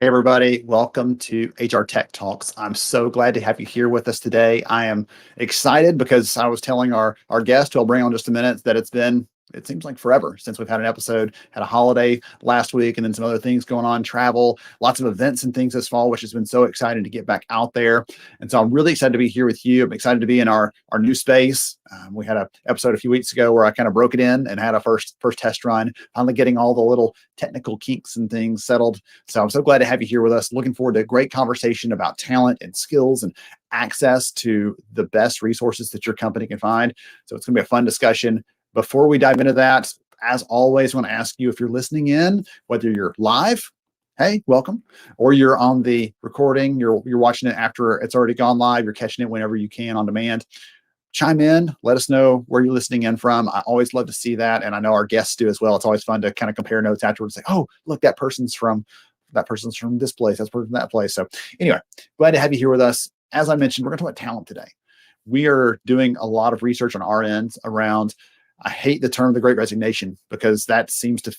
Hey, everybody. Welcome to HR Tech Talks. I'm so glad to have you here with us today. I am excited because I was telling our guest, who I'll bring on in just a minute, that it seems like forever since we've had an episode. Had a holiday last week and then some other things going on, travel, lots of events and things this fall, which has been so exciting to get back out there. And so I'm really excited to be here with you. I'm excited to be in our new space. We had an episode a few weeks ago where I kind of broke it in and had a first test run, finally getting all the little technical kinks and things settled. So I'm so glad to have you here with us. Looking forward to a great conversation about talent and skills and access to the best resources that your company can find. So it's going to be a fun discussion. Before we dive into that, as always, I want to ask you, if you're listening in, whether you're live, hey, welcome, or you're on the recording, you're watching it after it's already gone live, you're catching it whenever you can on demand. Chime in, let us know where you're listening in from. I always love to see that, and I know our guests do as well. It's always fun to kind of compare notes afterwards. Say, oh, look, that person's from this place, that's person from that place. So anyway, glad to have you here with us. As I mentioned, we're going to talk about talent today. We are doing a lot of research on our end around, I hate the term the Great Resignation, because that seems to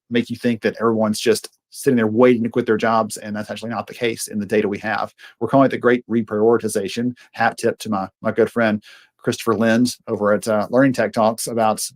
make you think that everyone's just sitting there waiting to quit their jobs, and that's actually not the case in the data we have. We're calling it the Great Reprioritization. Hat tip to my good friend Christopher Lind over at Learning Tech Talks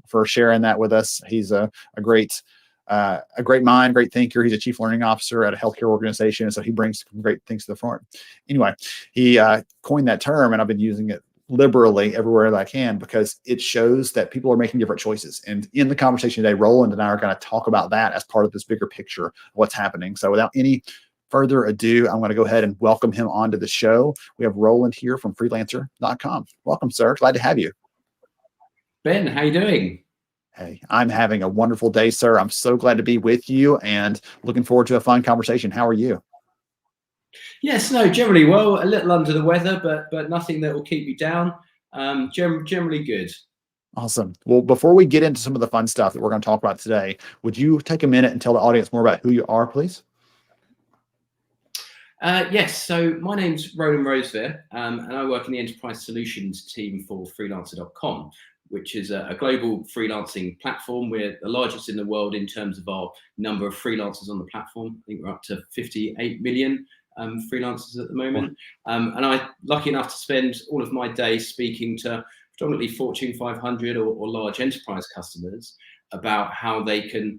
for sharing that with us. He's a great mind, great thinker. He's a chief learning officer at a healthcare organization, so he brings great things to the front. Anyway, he coined that term, and I've been using it liberally everywhere that I can, because it shows that people are making different choices. And in the conversation today, Roland and I are going to talk about that as part of this bigger picture of what's happening. So without any further ado, I'm going to go ahead and welcome him onto the show. We have Roland here from freelancer.com. Welcome, sir. Glad to have you. Ben, how you doing? Hey, I'm having a wonderful day, sir. I'm so glad to be with you and looking forward to a fun conversation. How are you? Yes, no, generally well, a little under the weather, but nothing that will keep me down. Generally good. Awesome. Well, before we get into some of the fun stuff that we're going to talk about today, would you take a minute and tell the audience more about who you are, please? Yes, so my name's Roland Rosevear, and I work in the enterprise solutions team for freelancer.com, which is a global freelancing platform. We're the largest in the world in terms of our number of freelancers on the platform. I think we're up to 58 million freelancers at the moment. And I'm lucky enough to spend all of my day speaking to predominantly Fortune 500 or large enterprise customers about how they can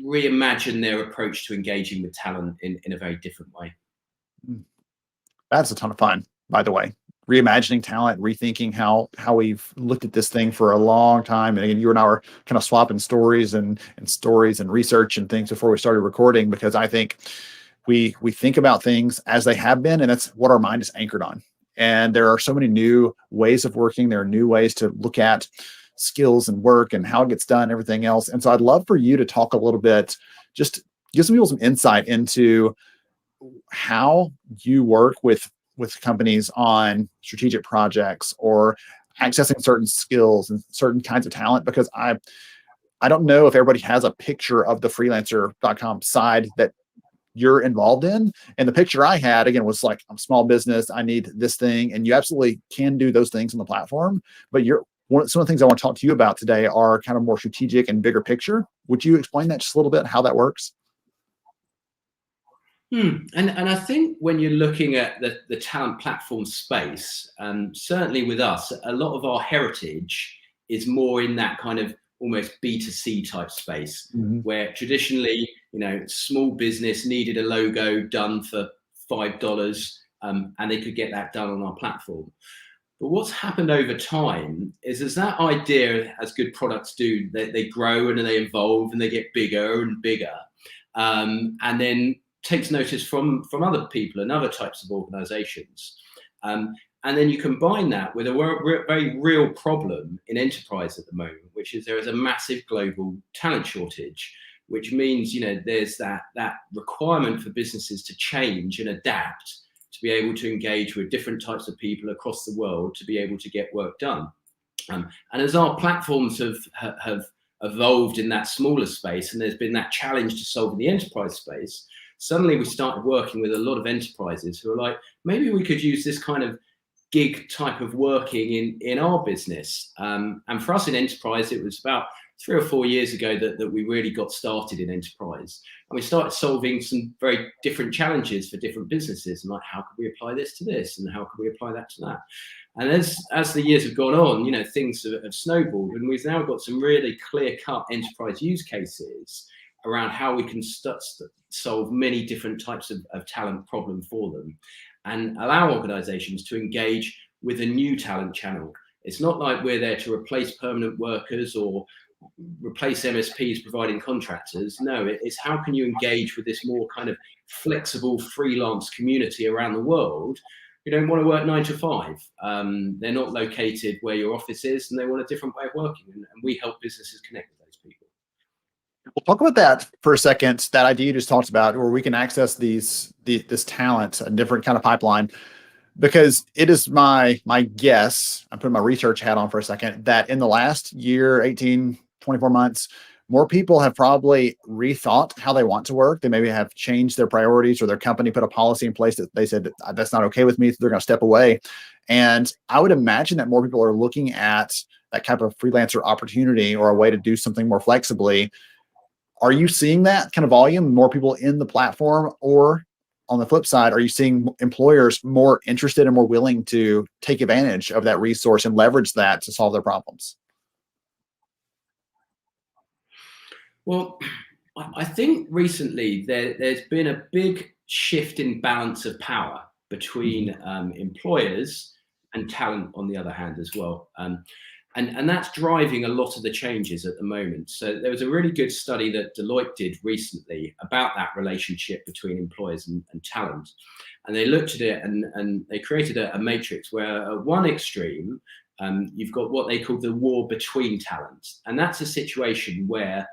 reimagine their approach to engaging with talent in a very different way. That's a ton of fun, by the way. Reimagining talent, rethinking how we've looked at this thing for a long time. And again, you and I were kind of swapping stories and research and things before we started recording, because I think we think about things as they have been, and that's what our mind is anchored on. And there are so many new ways of working. There are new ways to look at skills and work and how it gets done, everything else. And so I'd love for you to talk a little bit, just give some people some insight into how you work with companies on strategic projects or accessing certain skills and certain kinds of talent, because I don't know if everybody has a picture of the freelancer.com side that you're involved in. And the picture I had, again, was like, I'm a small business, I need this thing. And you absolutely can do those things on the platform. But some of the things I want to talk to you about today are kind of more strategic and bigger picture. Would you explain that just a little bit, how that works? And I think when you're looking at the talent platform space, certainly with us, a lot of our heritage is more in that kind of almost B2C type space, where traditionally, small business needed a logo done for $5, and they could get that done on our platform. But what's happened over time is, as that idea, as good products do, they grow and they evolve and they get bigger and bigger, and then takes notice from other people and other types of organizations. And then you combine that with a very real problem in enterprise at the moment, which is there is a massive global talent shortage, which means, there's that requirement for businesses to change and adapt to be able to engage with different types of people across the world to be able to get work done. And as our platforms have evolved in that smaller space, and there's been that challenge to solve in the enterprise space, suddenly we started working with a lot of enterprises who are like, maybe we could use this kind of gig type of working in our business. And for us in enterprise, it was about 3 or 4 years ago that we really got started in enterprise, and we started solving some very different challenges for different businesses, and like, how could we apply this to this, and how could we apply that to that? And as the years have gone on, things have snowballed, and we've now got some really clear-cut enterprise use cases around how we can solve many different types of talent problem for them, and allow organizations to engage with a new talent channel. It's not like we're there to replace permanent workers or replace MSPs providing contractors. No, it's how can you engage with this more kind of flexible freelance community around the world who don't want to work 9 to 5. They're not located where your office is, and they want a different way of working. And we help businesses connect with those people. We'll talk about that for a second. That idea you just talked about, where we can access this talent, a different kind of pipeline. Because it is my guess, I'm putting my research hat on for a second, that in the last year, 18, 24 months, more people have probably rethought how they want to work. They maybe have changed their priorities, or their company put a policy in place that they said that's not okay with me, so they're going to step away. And I would imagine that more people are looking at that type of freelancer opportunity or a way to do something more flexibly. Are you seeing that kind of volume, more people in the platform? Or on the flip side, are you seeing employers more interested and more willing to take advantage of that resource and leverage that to solve their problems? Well, I think recently there's been a big shift in balance of power between employers and talent on the other hand as well. And that's driving a lot of the changes at the moment. So there was a really good study that Deloitte did recently about that relationship between employers and talent. And they looked at it and they created a matrix where at one extreme, you've got what they call the war between talent. And that's a situation where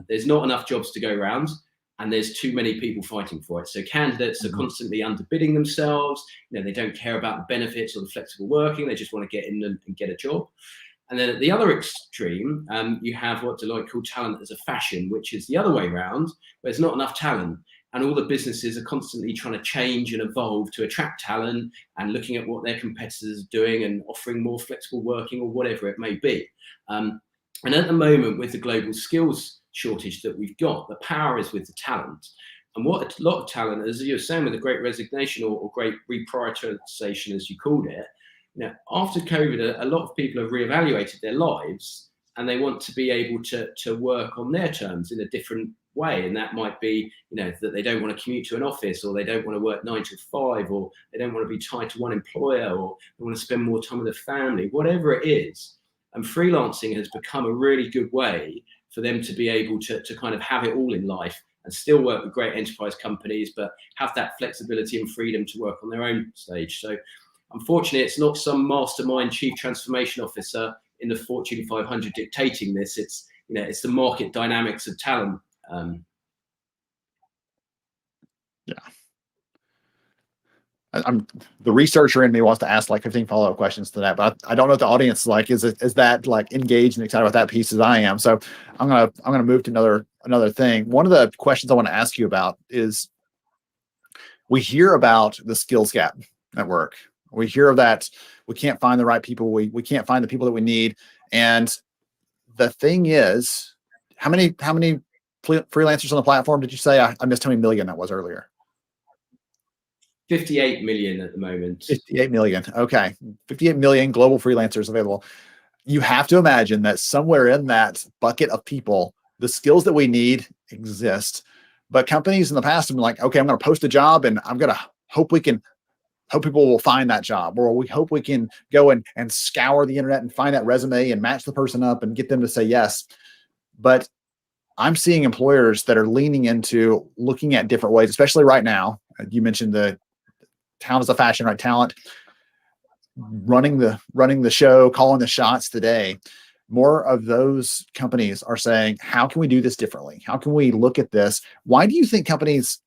there's not enough jobs to go around, and there's too many people fighting for it. So candidates are constantly underbidding themselves. They don't care about the benefits or the flexible working. They just want to get in and get a job. And then at the other extreme, you have what Deloitte called talent as a fashion, which is the other way around, where there's not enough talent. And all the businesses are constantly trying to change and evolve to attract talent, and looking at what their competitors are doing and offering more flexible working or whatever it may be. And at the moment, with the global skills shortage that we've got, the power is with the talent. And what a lot of talent, as you were saying, with the great resignation or great reprioritization, as you called it, after COVID, a lot of people have reevaluated their lives, and they want to be able to work on their terms in a different way. And that might be, that they don't want to commute to an office, or they don't want to work 9 to 5, or they don't want to be tied to one employer, or they want to spend more time with their family, whatever it is. And freelancing has become a really good way for them to be able to kind of have it all in life and still work with great enterprise companies, but have that flexibility and freedom to work on their own stage. So unfortunately, it's not some mastermind chief transformation officer in the Fortune 500 dictating this. It's the market dynamics of talent. Yeah. I'm the researcher in me wants to ask like 15 follow-up questions to that, but I don't know what the audience is like. Is that like engaged and excited about that piece as I am? So I'm gonna move to another thing. One of the questions I want to ask you about is, we hear about the skills gap at work. We hear of that. We can't find the right people. We can't find the people that we need. And the thing is, how many freelancers on the platform did you say? I missed how many million that was earlier. 58 million at the moment. 58 million. Okay. 58 million global freelancers available. You have to imagine that somewhere in that bucket of people, the skills that we need exist. But companies in the past have been like, okay, I'm going to post a job and I'm going to hope people will find that job, or we hope we can go and scour the internet and find that resume and match the person up and get them to say yes. But I'm seeing employers that are leaning into looking at different ways, especially right now. You mentioned the talent as a fashion, right? Talent running the show, calling the shots today. More of those companies are saying, how can we do this differently? How can we look at this? Why do you think companies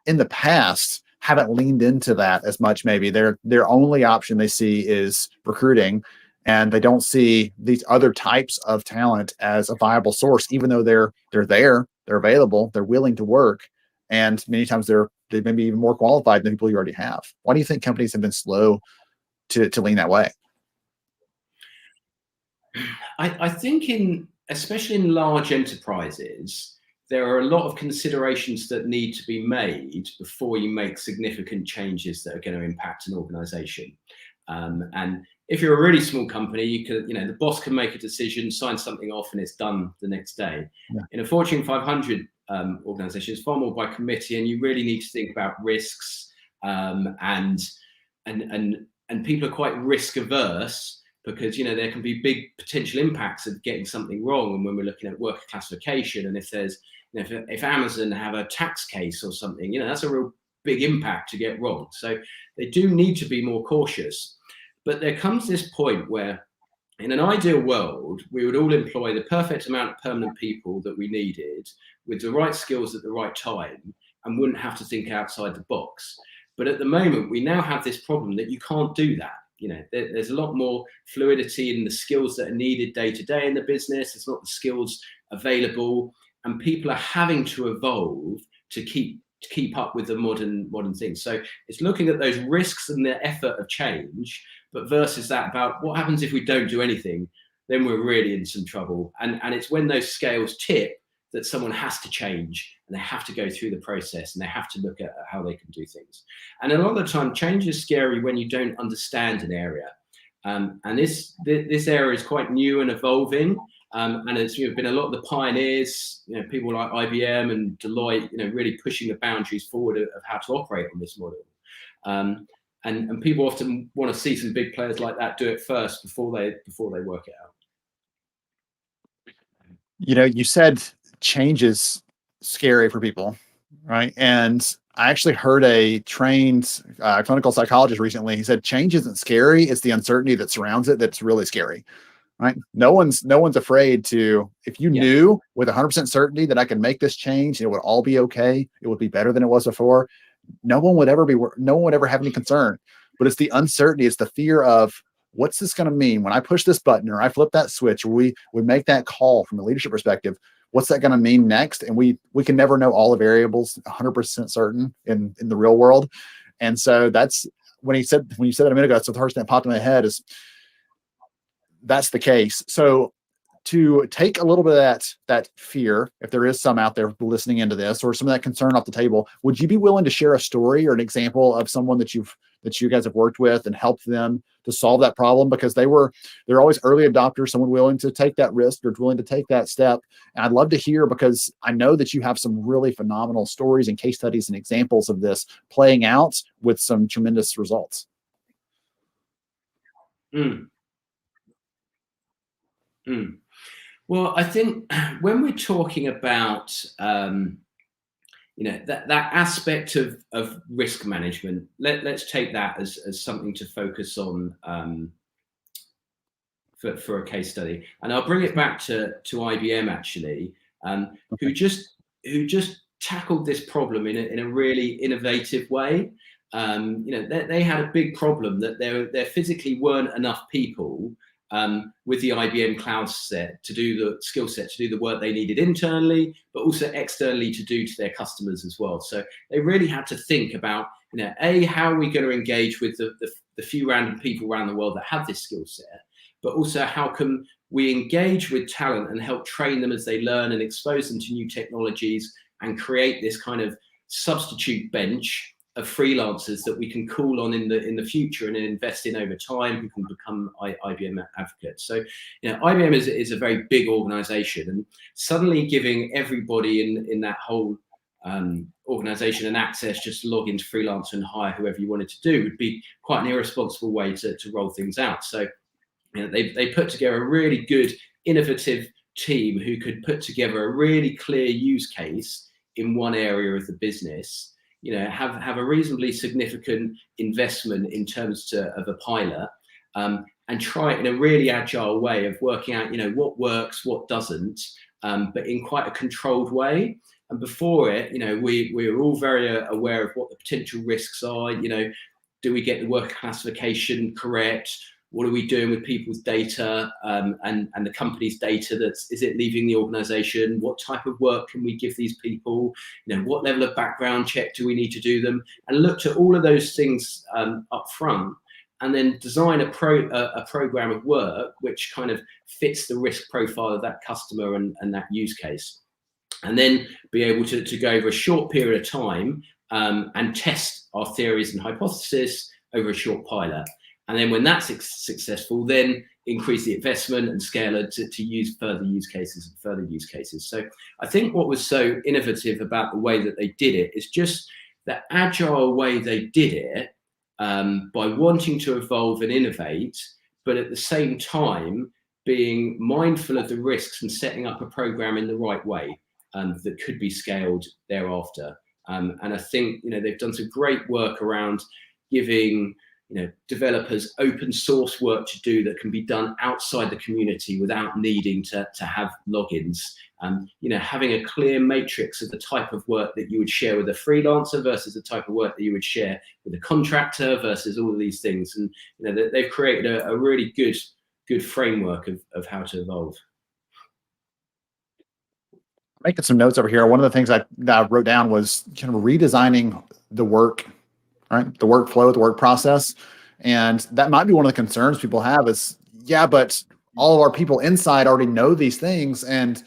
in the past haven't leaned into that as much? Maybe their only option they see is recruiting, and they don't see these other types of talent as a viable source, even though they're there, they're available, they're willing to work, and many times they may be even more qualified than people you already have. Why do you think companies have been slow to lean that way? I think especially in large enterprises, there are a lot of considerations that need to be made before you make significant changes that are going to impact an organization. And if you're a really small company, the boss can make a decision, sign something off, and it's done the next day. Yeah. In a Fortune 500 organization, it's far more by committee, and you really need to think about risks, and people are quite risk averse, because there can be big potential impacts of getting something wrong. And when we're looking at worker classification, and if there's if Amazon have a tax case or something, that's a real big impact to get wrong. So they do need to be more cautious. But there comes this point where, in an ideal world, we would all employ the perfect amount of permanent people that we needed with the right skills at the right time, and wouldn't have to think outside the box. But at the moment, we now have this problem that you can't do that. There's a lot more fluidity in the skills that are needed day to day in the business. It's not the skills available, and people are having to evolve to keep up with the modern things. So it's looking at those risks and the effort of change, but versus that about what happens if we don't do anything, then we're really in some trouble. And it's when those scales tip that someone has to change, and they have to go through the process, and they have to look at how they can do things. And a lot of the time, change is scary when you don't understand an area. And this area is quite new and evolving. And it's been a lot of the pioneers, people like IBM and Deloitte, really pushing the boundaries forward of how to operate on this model. And people often want to see some big players like that do it first before they work it out. You said change is scary for people, right? And I actually heard a trained clinical psychologist recently. He said change isn't scary; it's the uncertainty that surrounds it that's really scary. Right? No one's afraid to. If you knew with 100% certainty that I can make this change, it would all be okay, it would be better than it was before, no one would ever have any concern. But it's the uncertainty, it's the fear of, what's this going to mean when I push this button, or I flip that switch, or we make that call from a leadership perspective? What's that going to mean next? And we can never know all the variables 100% certain in the real world. And so that's when you said that a minute ago, that's the first thing that popped in my head is, that's the case. So to take a little bit of that fear, if there is some out there listening into this, or some of that concern off the table, would you be willing to share a story or an example of someone that you guys have worked with and helped them to solve that problem? Because they're always early adopters, someone willing to take that risk or willing to take that step. And I'd love to hear, because I know that you have some really phenomenal stories and case studies and examples of this playing out with some tremendous results. Well, I think when we're talking about that aspect of risk management, let's take that as something to focus on for a case study, and I'll bring it back to IBM actually, who just tackled this problem in a really innovative way. They had a big problem that there physically weren't enough people with the IBM cloud set to do the skill set, to do the work they needed internally, but also externally to do to their customers as well. So they really had to think about, how are we going to engage with the few random people around the world that have this skill set, but also how can we engage with talent and help train them as they learn and expose them to new technologies, and create this kind of substitute bench of freelancers that we can call on in the future and invest in over time, who can become IBM advocates. So, IBM is a very big organization, and suddenly giving everybody in that whole organization an access just to log into Freelancer and hire whoever you wanted to do would be quite an irresponsible way to roll things out. So, they put together a really good, innovative team who could put together a really clear use case in one area of the business, have a reasonably significant investment in terms of a pilot, and try it in a really agile way of working out, what works, what doesn't, but in quite a controlled way. And before it, we're all very aware of what the potential risks are. Do we get the worker classification correct? What are we doing with people's data and the company's data? Is it leaving the organization? What type of work can we give these people? What level of background check do we need to do them? And looked at all of those things up front, and then design a program of work which kind of fits the risk profile of that customer and that use case, and then be able to go over a short period of time and test our theories and hypotheses over a short pilot. And then when that's successful, then increase the investment and scale it to use further use cases. So I think what was so innovative about the way that they did it is just the agile way they did it, by wanting to evolve and innovate, but at the same time being mindful of the risks and setting up a program in the right way that could be scaled thereafter. And I think they've done some great work around giving developers open source work to do that can be done outside the community without needing to have logins. Having a clear matrix of the type of work that you would share with a freelancer versus the type of work that you would share with a contractor versus all of these things. And they've created a really good framework of how to evolve. Making some notes over here. One of the things that I wrote down was kind of redesigning the work, right? The workflow, the work process. And that might be one of the concerns people have is, yeah, but all of our people inside already know these things. And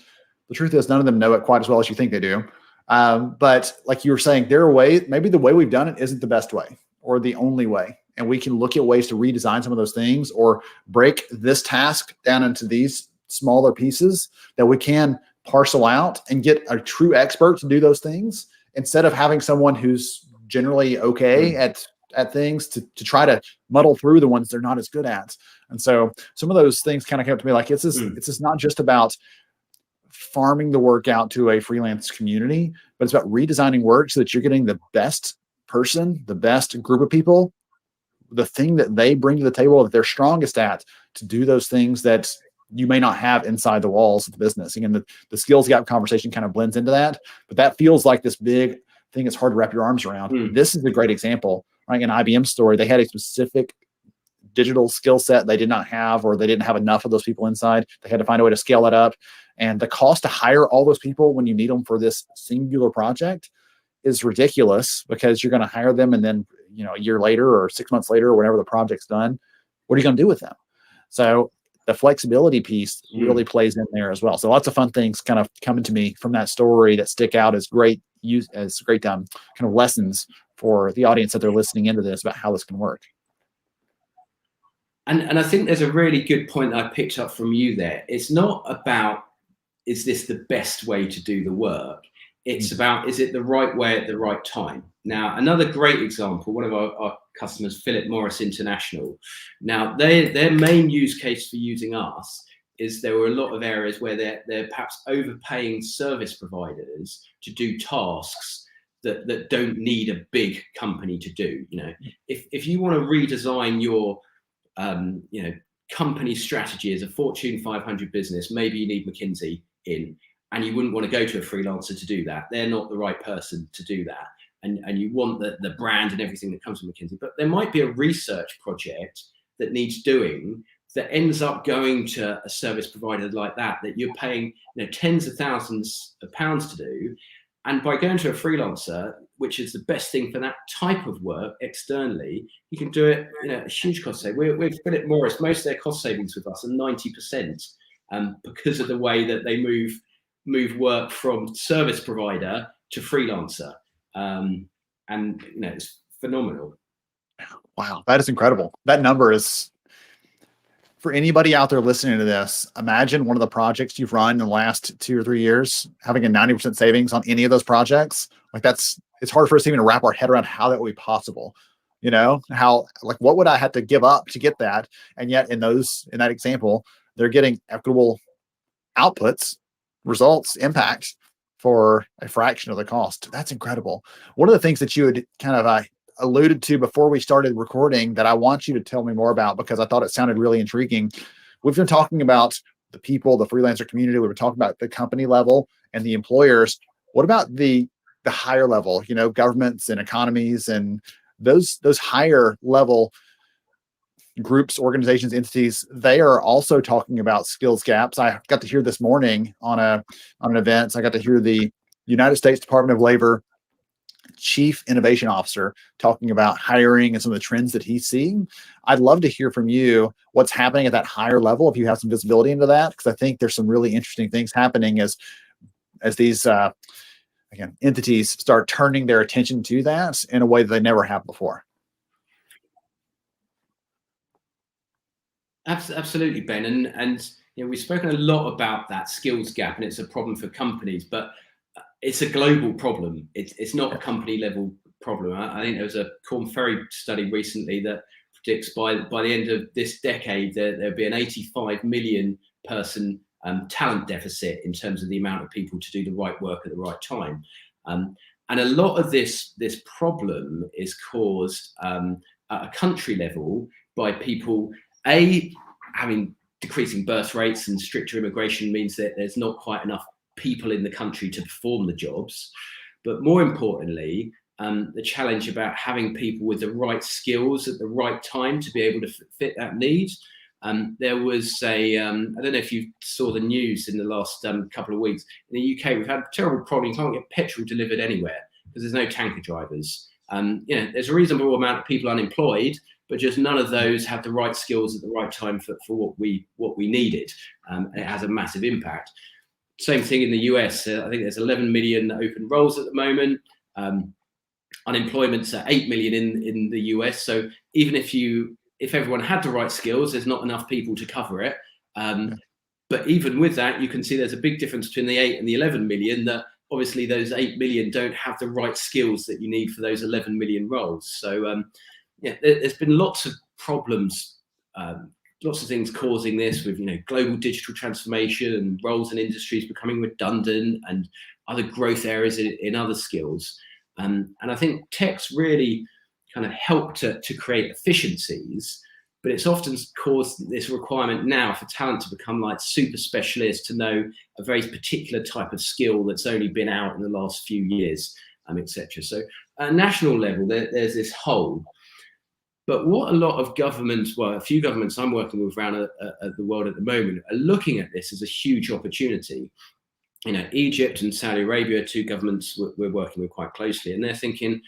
the truth is none of them know it quite as well as you think they do. But like you were saying, there are ways, maybe the way we've done it isn't the best way or the only way. And we can look at ways to redesign some of those things or break this task down into these smaller pieces that we can parcel out and get a true expert to do those things instead of having someone who's generally okay at things to try to muddle through the ones they're not as good at. And so some of those things kind of came up to me like, it's just not just about farming the work out to a freelance community, but it's about redesigning work so that you're getting the best person, the best group of people, the thing that they bring to the table that they're strongest at to do those things that you may not have inside the walls of the business. Again, the skills gap conversation kind of blends into that, but that feels like this big thing that's hard to wrap your arms around. This is a great example, right? An IBM story. They had a specific digital skill set they did not have, or they didn't have enough of those people inside. They had to find a way to scale that up. And the cost to hire all those people when you need them for this singular project is ridiculous because you're going to hire them. And then, a year later or 6 months later, or whenever the project's done, what are you going to do with them? So the flexibility piece really plays in there as well. So lots of fun things kind of coming to me from that story that stick out as great kind of lessons for the audience that they're listening into this about how this can work. And I think there's a really good point that I picked up from you there. It's not about, is this the best way to do the work? It's about, is it the right way at the right time? Now, another great example, one of our customers, Philip Morris International. Now, their main use case for using us is there were a lot of areas where they're perhaps overpaying service providers to do tasks that don't need a big company to do. If you want to redesign your company strategy as a Fortune 500 business, maybe you need McKinsey in, and you wouldn't want to go to a freelancer to do that. They're not the right person to do that. And you want the brand and everything that comes from McKinsey. But there might be a research project that needs doing that ends up going to a service provider like that you're paying tens of thousands of pounds to do. And by going to a freelancer, which is the best thing for that type of work externally, you can do it a huge cost saving. With Philip Morris, most of their cost savings with us are 90%, because of the way that they move work from service provider to freelancer. And it's phenomenal. Wow, that is incredible. That number is, for anybody out there listening to this, imagine one of the projects you've run in the last 2 or 3 years, having a 90% savings on any of those projects. Like it's hard for us to even wrap our head around how that would be possible. What would I have to give up to get that? And yet in that example, they're getting equitable outputs, results, impact for a fraction of the cost. That's incredible. One of the things that you had kind of alluded to before we started recording that I want you to tell me more about, because I thought it sounded really intriguing. We've been talking about the people, the freelancer community. We were talking about the company level and the employers. What about the higher level, governments and economies and those higher level groups, organizations, entities? They are also talking about skills gaps. I got to hear this morning on an event. So I got to hear the United States Department of Labor Chief Innovation Officer, talking about hiring and some of the trends that he's seeing. I'd love to hear from you what's happening at that higher level, if you have some visibility into that, because I think there's some really interesting things happening as these again entities start turning their attention to that in a way that they never have before. Absolutely, Ben, and we've spoken a lot about that skills gap, and it's a problem for companies, but it's a global problem. It's not a company level problem. I think there was a Corn Ferry study recently that predicts by the end of this decade there'll be an 85 million person talent deficit in terms of the amount of people to do the right work at the right time. And a lot of this problem is caused at a country level by people having decreasing birth rates, and stricter immigration means that there's not quite enough people in the country to perform the jobs. But more importantly, the challenge about having people with the right skills at the right time to be able to fit that need. There was I don't know if you saw the news in the last couple of weeks. In the UK, we've had a terrible problem. You can't get petrol delivered anywhere because there's no tanker drivers. There's a reasonable amount of people unemployed, but just none of those have the right skills at the right time for what we needed. It has a massive impact. Same thing in the US. I think there's 11 million open roles at the moment. Unemployment's at 8 million in the US. So even if everyone had the right skills, there's not enough people to cover it. But even with that, you can see there's a big difference between the 8 and the 11 million, that obviously those 8 million don't have the right skills that you need for those 11 million roles. So there's been lots of problems, lots of things causing this, with global digital transformation and roles and industries becoming redundant, and other growth areas in other skills. And I think tech's really kind of helped to create efficiencies, but it's often caused this requirement now for talent to become like super specialists, to know a very particular type of skill that's only been out in the last few years, etc. So at a national level, there's this hole. But what a lot of governments, well, a few governments I'm working with around the world at the moment, are looking at this as a huge opportunity. Egypt and Saudi Arabia are two governments we're working with quite closely, and they're thinking,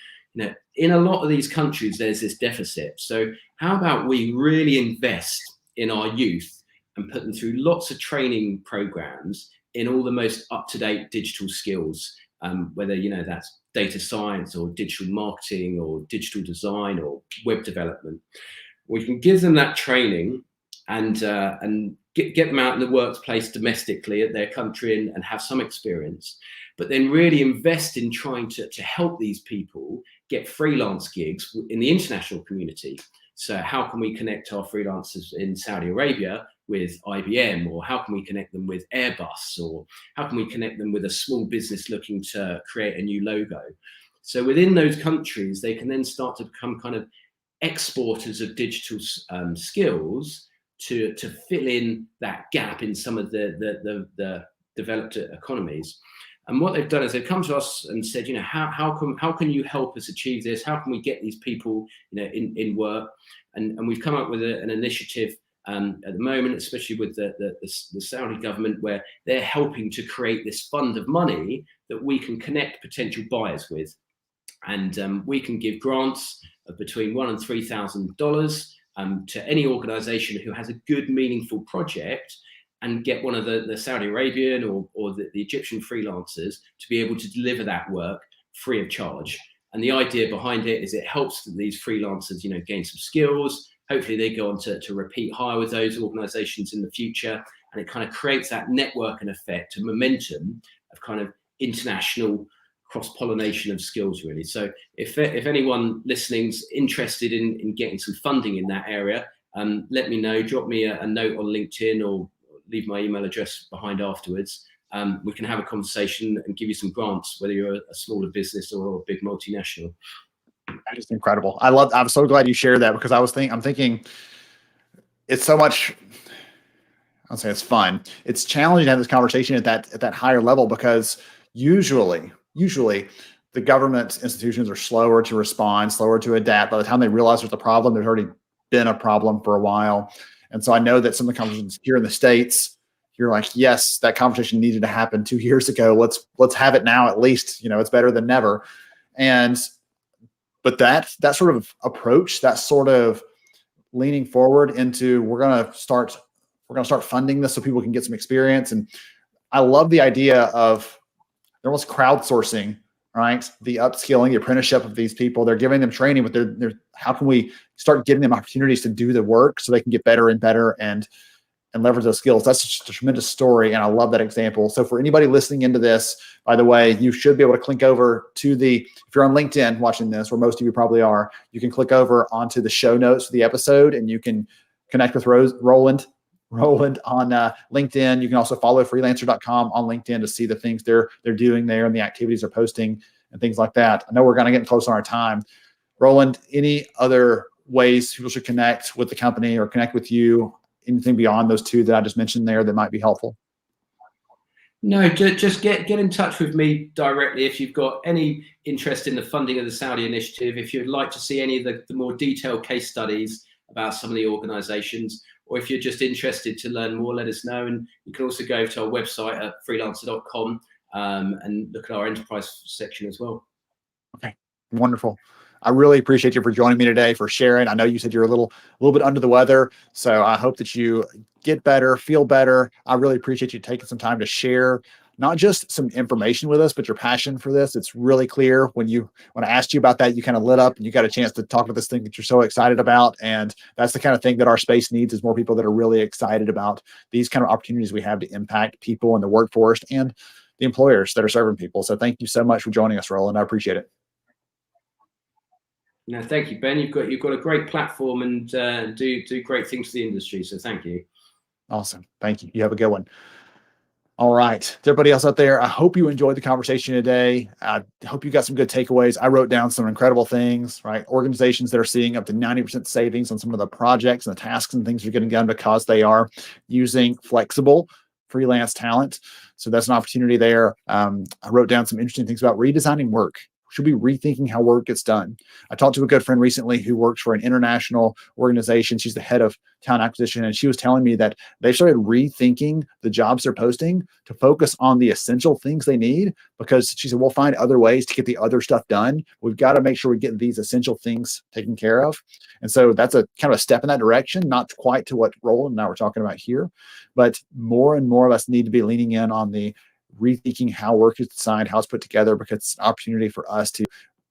in a lot of these countries, there's this deficit. So how about we really invest in our youth and put them through lots of training programs in all the most up-to-date digital skills, whether, that's data science or digital marketing or digital design or web development. We can give them that training and get them out in the workplace domestically at their country and have some experience, but then really invest in trying to help these people get freelance gigs in the international community. So how can we connect our freelancers in Saudi Arabia with IBM, or how can we connect them with Airbus, or how can we connect them with a small business looking to create a new logo? So within those countries, they can then start to become kind of exporters of digital skills to fill in that gap in some of the developed economies. And what they've done is they've come to us and said, how can you help us achieve this? How can we get these people, in work? And we've come up with an initiative at the moment, especially with the Saudi government, where they're helping to create this fund of money that we can connect potential buyers with. And we can give grants of between $1,000 and $3,000 to any organization who has a good, meaningful project, and get one of the Saudi Arabian or the Egyptian freelancers to be able to deliver that work free of charge. And the idea behind it is it helps these freelancers, gain some skills. Hopefully they go on to repeat hire with those organizations in the future. And it kind of creates that network and effect, a momentum of kind of international cross-pollination of skills, really. So if anyone listening's interested in getting some funding in that area, let me know. Drop me a note on LinkedIn, or leave my email address behind afterwards. We can have a conversation and give you some grants, whether you're a smaller business or a big multinational. That is incredible. I'm so glad you shared that, because I'm thinking it's so much. I'll say it's fun. It's challenging to have this conversation at that higher level, because usually the government institutions are slower to respond, slower to adapt. By the time they realize there's a problem, there's already been a problem for a while. And so I know that some of the conversations here in the States, you're like, yes, that conversation needed to happen 2 years ago. Let's have it now. At least, it's better than never. And but that sort of approach, that sort of leaning forward into we're gonna start funding this so people can get some experience. And I love the idea of they're almost crowdsourcing, right? The upskilling, the apprenticeship of these people. They're giving them training, but they're how can we start giving them opportunities to do the work so they can get better and better and leverage those skills. That's just a tremendous story, and I love that example. So for anybody listening into this, by the way, you should be able to click over to if you're on LinkedIn watching this, where most of you probably are, you can click over onto the show notes for the episode, and you can connect with Roland on LinkedIn. You can also follow freelancer.com on LinkedIn to see the things they're doing there and the activities they're posting and things like that. I know we're kind of getting close on our time. Roland, any other ways people should connect with the company or connect with you? Anything beyond those two that I just mentioned there that might be helpful? No, just get in touch with me directly if you've got any interest in the funding of the Saudi initiative, if you'd like to see any of the more detailed case studies about some of the organizations, or if you're just interested to learn more, let us know. And you can also go to our website at freelancer.com and look at our enterprise section as well. Okay, wonderful. I really appreciate you for joining me today, for sharing. I know you said you're a little bit under the weather, so I hope that you get better, feel better. I really appreciate you taking some time to share not just some information with us, but your passion for this. It's really clear when I asked you about that, you kind of lit up and you got a chance to talk about this thing that you're so excited about. And that's the kind of thing that our space needs, is more people that are really excited about these kind of opportunities we have to impact people in the workforce and the employers that are serving people. So thank you so much for joining us, Roland. I appreciate it. No, thank you, Ben. You've got a great platform and do great things for the industry. So thank you. Awesome. Thank you. You have a good one. All right. To everybody else out there, I hope you enjoyed the conversation today. I hope you got some good takeaways. I wrote down some incredible things, right? Organizations that are seeing up to 90% savings on some of the projects and the tasks and things are getting done because they are using flexible freelance talent. So that's an opportunity there. I wrote down some interesting things about redesigning work. Should be rethinking how work gets done. I talked to a good friend recently who works for an international organization. She's the head of talent acquisition, and she was telling me that they started rethinking the jobs they're posting to focus on the essential things they need, because she said, we'll find other ways to get the other stuff done. We've got to make sure we get these essential things taken care of. And so that's a kind of a step in that direction, not quite to what Roland and I were talking about here, but more and more of us need to be leaning in on the rethinking how work is designed, how it's put together, because it's an opportunity for us to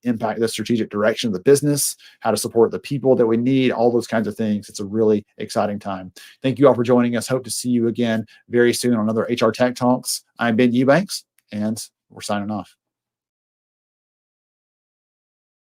impact the strategic direction of the business, how to support the people that we need, all those kinds of things. It's a really exciting time. Thank you all for joining us. Hope to see you again very soon on another HR Tech Talks. I'm Ben Eubanks, and we're signing off.